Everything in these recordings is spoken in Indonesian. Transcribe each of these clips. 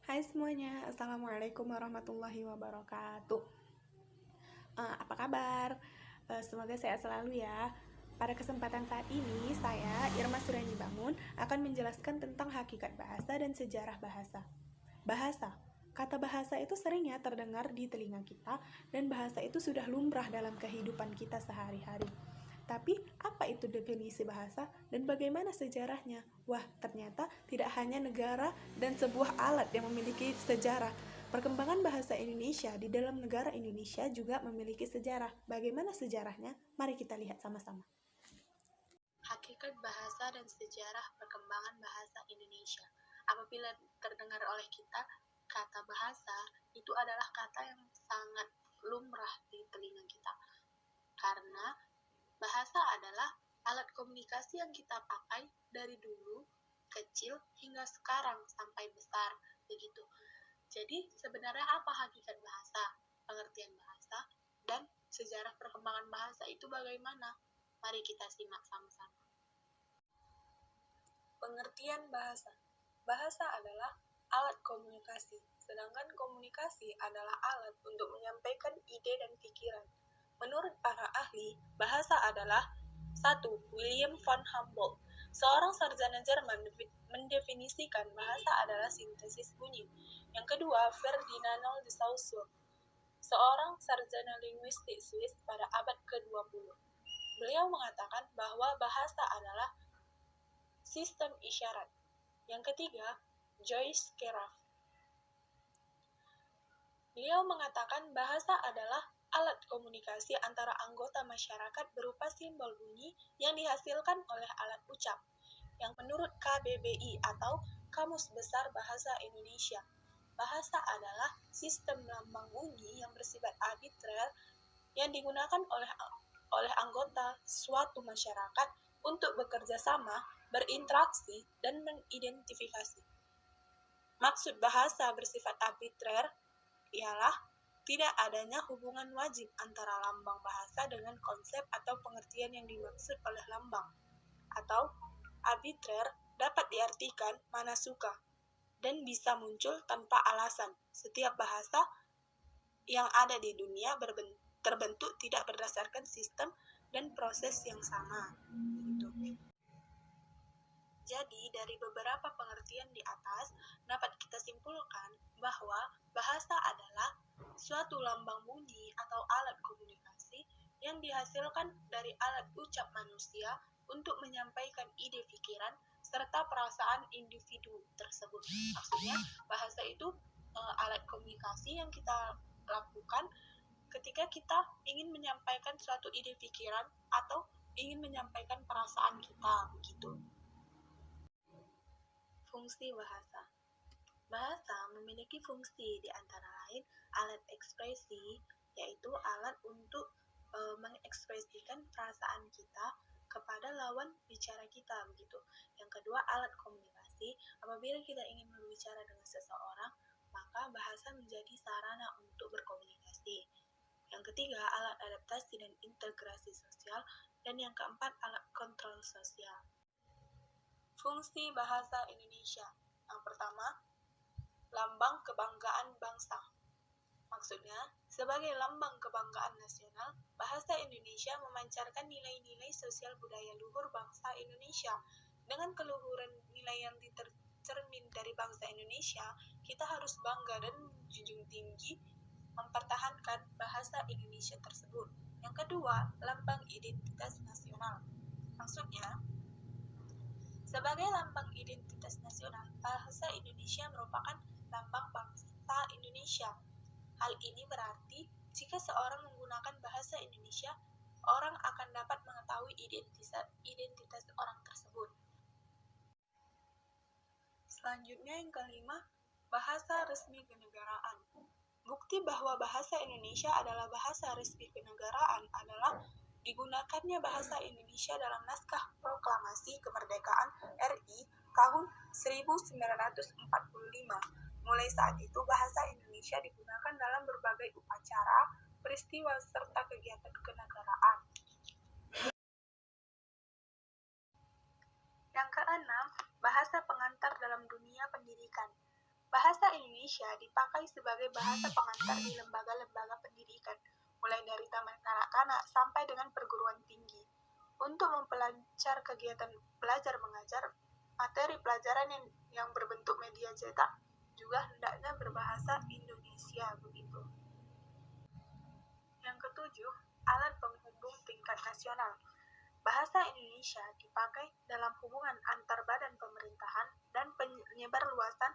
Hai semuanya, Assalamualaikum warahmatullahi wabarakatuh. Apa kabar? Semoga sehat selalu ya. Pada kesempatan saat ini, saya, Irma Surani Bangun, akan menjelaskan tentang hakikat bahasa dan sejarah bahasa. Bahasa. Kata bahasa itu sering ya terdengar di telinga kita, dan bahasa itu sudah lumrah dalam kehidupan kita sehari-hari. Tapi, apa itu definisi bahasa dan bagaimana sejarahnya? Wah, ternyata tidak hanya negara dan sebuah alat yang memiliki sejarah. Perkembangan bahasa Indonesia di dalam negara Indonesia juga memiliki sejarah. Bagaimana sejarahnya? Mari kita lihat sama-sama. Hakikat bahasa dan sejarah perkembangan bahasa Indonesia. Apabila terdengar oleh kita, kata bahasa itu adalah kata yang sangat lumrah di telinga kita. Karena bahasa adalah alat komunikasi yang kita pakai dari dulu, kecil, hingga sekarang sampai besar. Begitu. Jadi sebenarnya apa hakikat bahasa, pengertian bahasa, dan sejarah perkembangan bahasa itu bagaimana? Mari kita simak sama-sama. Pengertian bahasa. Bahasa adalah alat komunikasi, sedangkan komunikasi adalah alat untuk menyampaikan ide dan pikiran. Menurut para ahli, bahasa adalah 1. William von Humboldt, seorang sarjana Jerman, mendefinisikan bahasa adalah sintesis bunyi. Yang kedua, Ferdinand de Saussure, seorang sarjana linguistik Swiss pada abad ke-20. Beliau mengatakan bahwa bahasa adalah sistem isyarat. Yang ketiga, Joyce Caraf. Beliau mengatakan bahasa adalah alat komunikasi antara anggota masyarakat berupa simbol bunyi yang dihasilkan oleh alat ucap. Yang menurut KBBI atau Kamus Besar Bahasa Indonesia, bahasa adalah sistem lambang bunyi yang bersifat arbitrer yang digunakan oleh anggota suatu masyarakat untuk bekerja sama, berinteraksi, dan mengidentifikasi. Maksud bahasa bersifat arbitrer ialah tidak adanya hubungan wajib antara lambang bahasa dengan konsep atau pengertian yang dimaksud oleh lambang. Atau arbitrer dapat diartikan mana suka dan bisa muncul tanpa alasan. Setiap bahasa yang ada di dunia terbentuk tidak berdasarkan sistem dan proses yang sama. Begitu. Jadi, dari beberapa pengertian di atas, dapat kita simpulkan bahwa bahasa adalah suatu lambang bunyi atau alat komunikasi yang dihasilkan dari alat ucap manusia untuk menyampaikan ide pikiran serta perasaan individu tersebut. Maksudnya, bahasa itu alat komunikasi yang kita lakukan ketika kita ingin menyampaikan suatu ide pikiran atau ingin menyampaikan perasaan kita, begitu. Fungsi bahasa. Bahasa memiliki fungsi di antara lain alat ekspresi, yaitu alat untuk mengekspresikan perasaan kita kepada lawan bicara kita, begitu. Yang kedua, alat komunikasi. Apabila kita ingin berbicara dengan seseorang, maka bahasa menjadi sarana untuk berkomunikasi. Yang ketiga, alat adaptasi dan integrasi sosial. Dan yang keempat, alat kontrol sosial. Fungsi bahasa Indonesia. Yang pertama, lambang kebanggaan bangsa. Maksudnya, sebagai lambang kebanggaan nasional, bahasa Indonesia memancarkan nilai-nilai sosial budaya luhur bangsa Indonesia. Dengan keluhuran nilai yang tercermin dari bangsa Indonesia, kita harus bangga dan menjunjung tinggi mempertahankan bahasa Indonesia tersebut. Yang kedua, lambang identitas nasional. Maksudnya, sebagai lambang identitas nasional, bahasa Indonesia merupakan lambang bangsa Indonesia. Hal ini berarti jika seorang menggunakan bahasa Indonesia, orang akan dapat mengetahui identitas orang tersebut. Selanjutnya yang kelima, bahasa resmi kenegaraan. Bukti bahwa bahasa Indonesia adalah bahasa resmi kenegaraan adalah digunakannya bahasa Indonesia dalam naskah proklamasi kemerdekaan RI tahun 1945. Mulai saat itu bahasa Indonesia digunakan dalam berbagai upacara, peristiwa, serta kegiatan kenegaraan. Yang keenam, bahasa pengantar dalam dunia pendidikan. Bahasa Indonesia dipakai sebagai bahasa pengantar di lembaga-lembaga pendidikan, mulai dari taman kanak-kanak sampai dengan perguruan tinggi. Untuk mempelancar kegiatan belajar mengajar, materi pelajaran yang berbentuk media cetak juga hendaknya berbahasa Indonesia begitu. Yang ketujuh, alat penghubung tingkat nasional. Bahasa Indonesia dipakai dalam hubungan antar badan pemerintahan dan penyebarluasan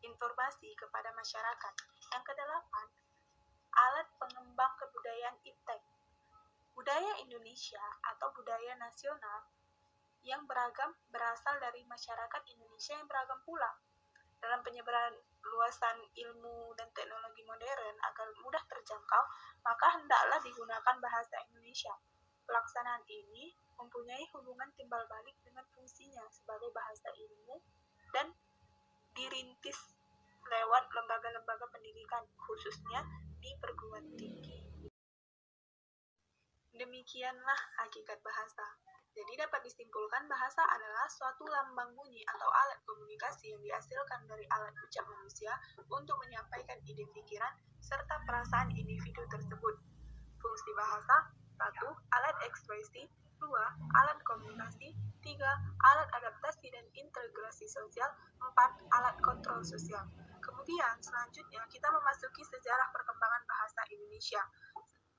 informasi kepada masyarakat. Yang kedelapan, alat pengembang kebudayaan iptek. Budaya Indonesia atau budaya nasional yang beragam berasal dari masyarakat Indonesia yang beragam pula. Dalam penyebaran luasan ilmu dan teknologi modern agar mudah terjangkau, maka hendaklah digunakan bahasa Indonesia. Pelaksanaan ini mempunyai hubungan timbal balik dengan fungsinya sebagai bahasa ilmu dan dirintis lewat lembaga-lembaga pendidikan, khususnya di perguruan tinggi. Demikianlah hakikat bahasa. Jadi dapat disimpulkan bahasa adalah suatu lambang bunyi atau alat komunikasi yang dihasilkan dari alat ucap manusia untuk menyampaikan ide pikiran serta perasaan individu tersebut. Fungsi bahasa: 1. Alat ekspresi, 2. Alat komunikasi, 3. Alat adaptasi dan integrasi sosial, 4. Alat kontrol sosial. Kemudian selanjutnya kita memasuki sejarah perkembangan bahasa Indonesia.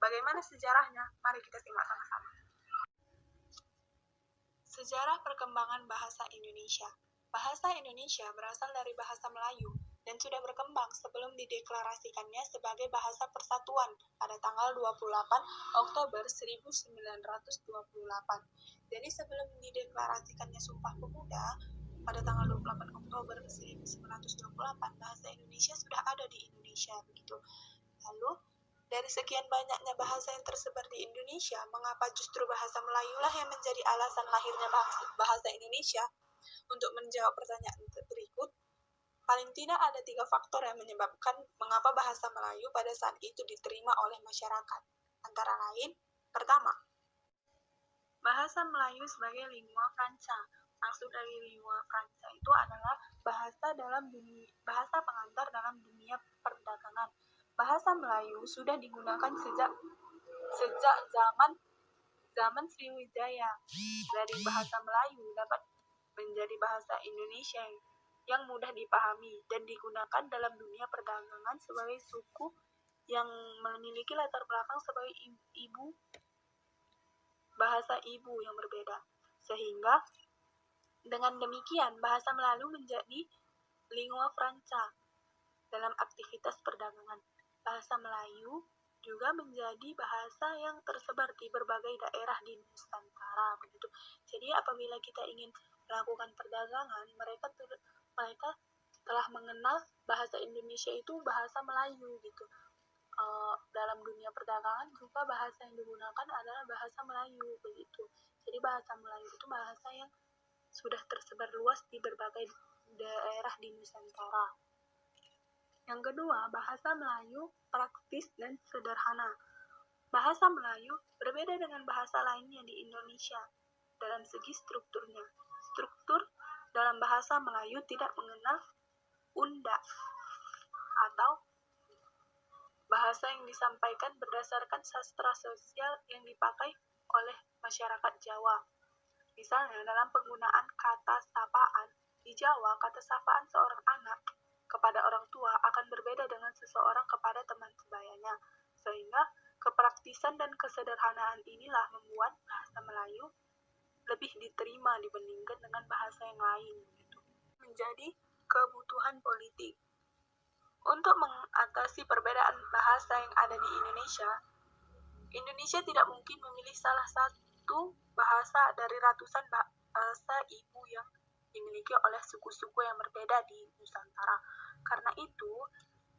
Bagaimana sejarahnya? Mari kita simak sama-sama. Sejarah perkembangan bahasa Indonesia. Bahasa Indonesia berasal dari bahasa Melayu dan sudah berkembang sebelum dideklarasikannya sebagai bahasa persatuan pada tanggal 28 Oktober 1928. Jadi sebelum dideklarasikannya Sumpah Pemuda pada tanggal 28 Oktober 1928, bahasa Indonesia sudah ada di Indonesia begitu. Lalu dari sekian banyaknya bahasa yang tersebar di Indonesia, mengapa justru bahasa Melayu lah yang menjadi alasan lahirnya bahasa Indonesia? Untuk menjawab pertanyaan berikut, paling tidak ada 3 faktor yang menyebabkan mengapa bahasa Melayu pada saat itu diterima oleh masyarakat. Antara lain, pertama, bahasa Melayu sebagai lingua franca. Maksud dari lingua franca itu adalah bahasa pengantar dalam dunia perdagangan. Bahasa Melayu sudah digunakan sejak zaman Sriwijaya. Dari bahasa Melayu dapat menjadi bahasa Indonesia yang mudah dipahami dan digunakan dalam dunia perdagangan sebagai suku yang memiliki latar belakang sebagai bahasa ibu yang berbeda. Sehingga dengan demikian bahasa Melayu menjadi lingua franca dalam aktivitas perdagangan. Bahasa Melayu juga menjadi bahasa yang tersebar di berbagai daerah di Nusantara begitu. Jadi apabila kita ingin melakukan perdagangan, mereka telah mengenal bahasa Indonesia itu bahasa Melayu gitu. Dalam dunia perdagangan juga bahasa yang digunakan adalah bahasa Melayu begitu. Jadi bahasa Melayu itu bahasa yang sudah tersebar luas di berbagai daerah di Nusantara. Yang kedua, bahasa Melayu praktis dan sederhana. Bahasa Melayu berbeda dengan bahasa lainnya di Indonesia dalam segi strukturnya. Struktur dalam bahasa Melayu tidak mengenal unda atau bahasa yang disampaikan berdasarkan sastra sosial yang dipakai oleh masyarakat Jawa. Misalnya dalam penggunaan kata sapaan, di Jawa kata sapaan seorang anak kepada orang tua akan berbeda dengan seseorang kepada teman sebayanya, sehingga kepraktisan dan kesederhanaan inilah membuat bahasa Melayu lebih diterima dibandingkan dengan bahasa yang lain. Menjadi kebutuhan politik. Untuk mengatasi perbedaan bahasa yang ada di Indonesia tidak mungkin memilih salah satu bahasa dari ratusan bahasa ibu yang dimiliki oleh suku-suku yang berbeda di Nusantara. Karena itu,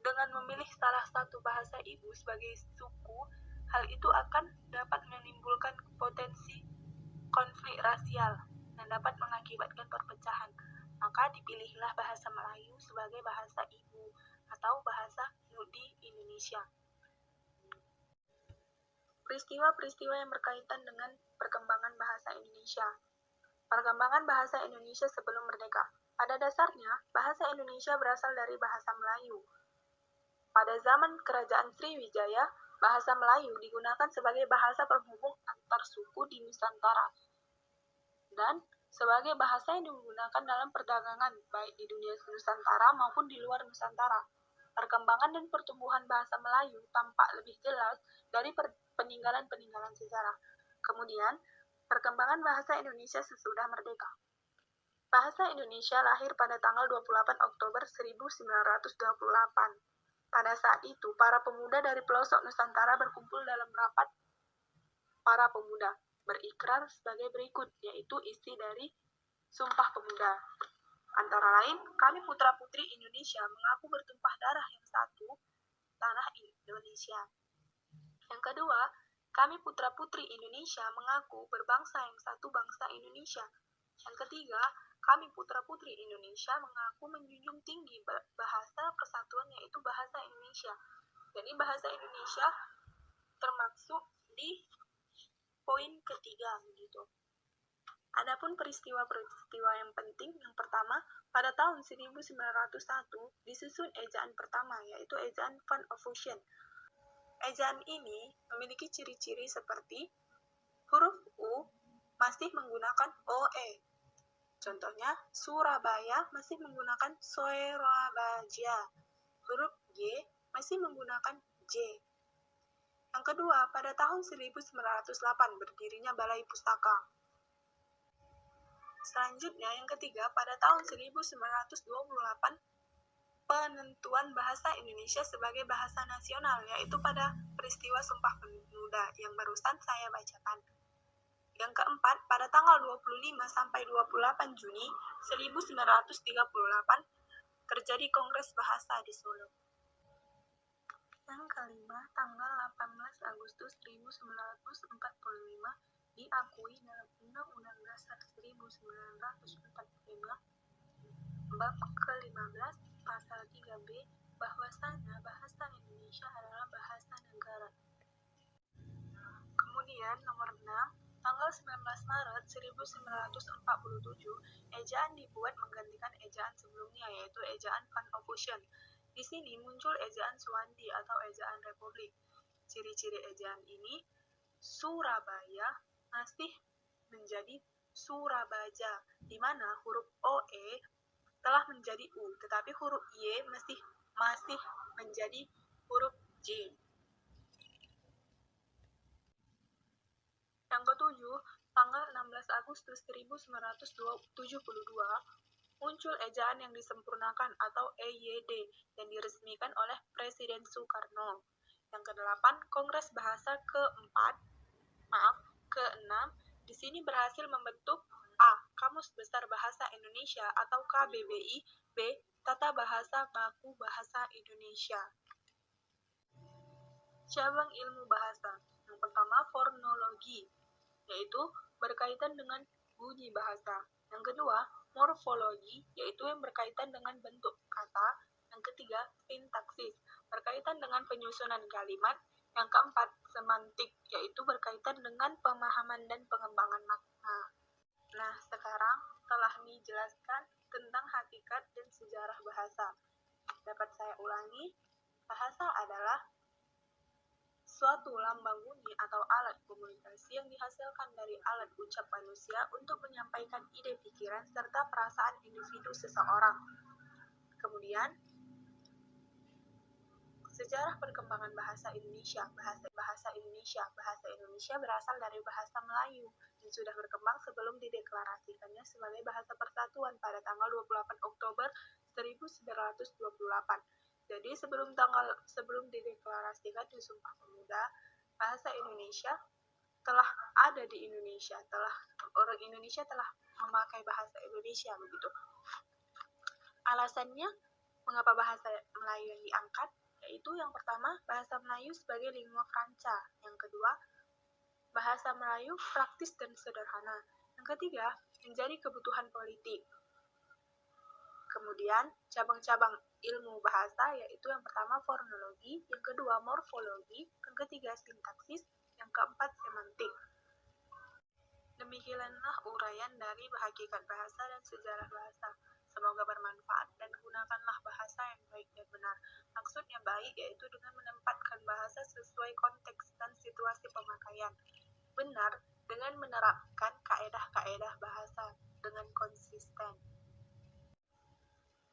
dengan memilih salah satu bahasa ibu sebagai suku, hal itu akan dapat menimbulkan potensi konflik rasial dan dapat mengakibatkan perpecahan. Maka dipilihlah bahasa Melayu sebagai bahasa ibu atau bahasa di Indonesia. Peristiwa-peristiwa yang berkaitan dengan perkembangan bahasa Indonesia. Perkembangan bahasa Indonesia sebelum merdeka. Pada dasarnya, bahasa Indonesia berasal dari bahasa Melayu. Pada zaman Kerajaan Sriwijaya, bahasa Melayu digunakan sebagai bahasa penghubung antar suku di Nusantara dan sebagai bahasa yang digunakan dalam perdagangan baik di dunia Nusantara maupun di luar Nusantara. Perkembangan dan pertumbuhan bahasa Melayu tampak lebih jelas dari peninggalan-peninggalan sejarah. Kemudian, perkembangan bahasa Indonesia sesudah merdeka. Bahasa Indonesia lahir pada tanggal 28 Oktober 1928. Pada saat itu, para pemuda dari pelosok Nusantara berkumpul dalam rapat para pemuda, berikrar sebagai berikut, yaitu isi dari Sumpah Pemuda. Antara lain, kami putra-putri Indonesia mengaku bertumpah darah yang satu, tanah Indonesia. Yang kedua, kami putra-putri Indonesia mengaku berbangsa yang satu, bangsa Indonesia. Yang ketiga, kami putra-putri Indonesia mengaku menjunjung tinggi bahasa persatuan, yaitu bahasa Indonesia. Jadi bahasa Indonesia termasuk di poin ketiga begitu. Adapun peristiwa-peristiwa yang penting, yang pertama, pada tahun 1901 disusun ejaan pertama, yaitu ejaan Van Ophusen. Ejaan ini memiliki ciri-ciri seperti huruf U masih menggunakan OE. Contohnya, Surabaya masih menggunakan Soerabaja. Huruf G masih menggunakan J. Yang kedua, pada tahun 1908 berdirinya Balai Pustaka. Selanjutnya, yang ketiga, pada tahun 1928 penentuan bahasa Indonesia sebagai bahasa nasional, yaitu pada peristiwa Sumpah Pemuda yang barusan saya bacakan. Yang keempat, pada tanggal 25 sampai 28 Juni 1938 terjadi Kongres Bahasa di Solo. Yang kelima, tanggal 18 Agustus 1945 diakui dalam Undang-Undang Dasar 1945 bab ke-15 pasal 3B bahwasanya bahasa Indonesia adalah bahasa negara. Kemudian nomor 6, tanggal 19 Maret 1947 ejaan dibuat menggantikan ejaan sebelumnya, yaitu ejaan Van Ophusen. Di sini muncul ejaan Suwandi atau ejaan Republik. Ciri-ciri ejaan ini, Surabaya masih menjadi Surabaja, di mana huruf OE telah menjadi U, tetapi huruf Y masih menjadi huruf J. Yang ketujuh, tanggal 16 Agustus 1972 muncul ejaan yang disempurnakan atau EYD yang diresmikan oleh Presiden Soekarno. Yang kedelapan, Kongres Bahasa ke-6 di sini berhasil membentuk A. Kamus Besar Bahasa Indonesia atau KBBI, B. Tata Bahasa Baku Bahasa Indonesia. Cabang ilmu bahasa. Yang pertama, fonologi, yaitu berkaitan dengan bunyi bahasa. Yang kedua, morfologi, yaitu yang berkaitan dengan bentuk kata. Yang ketiga, sintaksis, berkaitan dengan penyusunan kalimat. Yang keempat, semantik, yaitu berkaitan dengan pemahaman dan pengembangan makna. Nah, sekarang telah dijelaskan tentang hakikat dan sejarah bahasa. Dapat saya ulangi, bahasa adalah suatu lambang bunyi atau alat komunikasi yang dihasilkan dari alat ucap manusia untuk menyampaikan ide pikiran serta perasaan individu seseorang. Kemudian, sejarah perkembangan bahasa Indonesia. Bahasa Indonesia berasal dari bahasa Melayu yang sudah berkembang sebelum dideklarasikannya sebagai bahasa persatuan pada tanggal 28 Oktober 1928. Jadi sebelum dideklarasikan di Sumpah Pemuda, bahasa Indonesia telah ada di Indonesia, orang Indonesia telah memakai bahasa Indonesia begitu. Alasannya mengapa bahasa Melayu yang diangkat, yaitu yang pertama, bahasa Melayu sebagai lingua franca. Yang kedua, bahasa Melayu praktis dan sederhana. Yang ketiga, menjadi kebutuhan politik. Kemudian, cabang-cabang ilmu bahasa, yaitu yang pertama fonologi, yang kedua morfologi, yang ketiga sintaksis, yang keempat semantik. Demikianlah uraian dari hakikat bahasa dan sejarah bahasa. Semoga bermanfaat dan gunakanlah bahasa yang baik dan benar. Maksudnya baik yaitu dengan menempatkan bahasa sesuai konteks dan situasi pemakaian. Benar dengan menerapkan kaedah-kaedah bahasa dengan konsisten.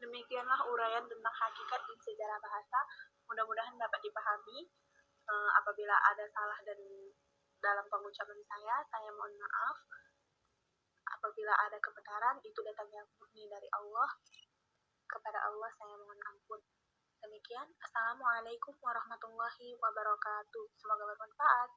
Demikianlah uraian tentang hakikat dan sejarah bahasa. Mudah-mudahan dapat dipahami. Apabila ada salah dalam pengucapan saya mohon maaf. Apabila ada kebenaran, itu datangnya murni dari Allah. Kepada Allah saya mohon ampun. Demikian, Assalamualaikum warahmatullahi wabarakatuh. Semoga bermanfaat.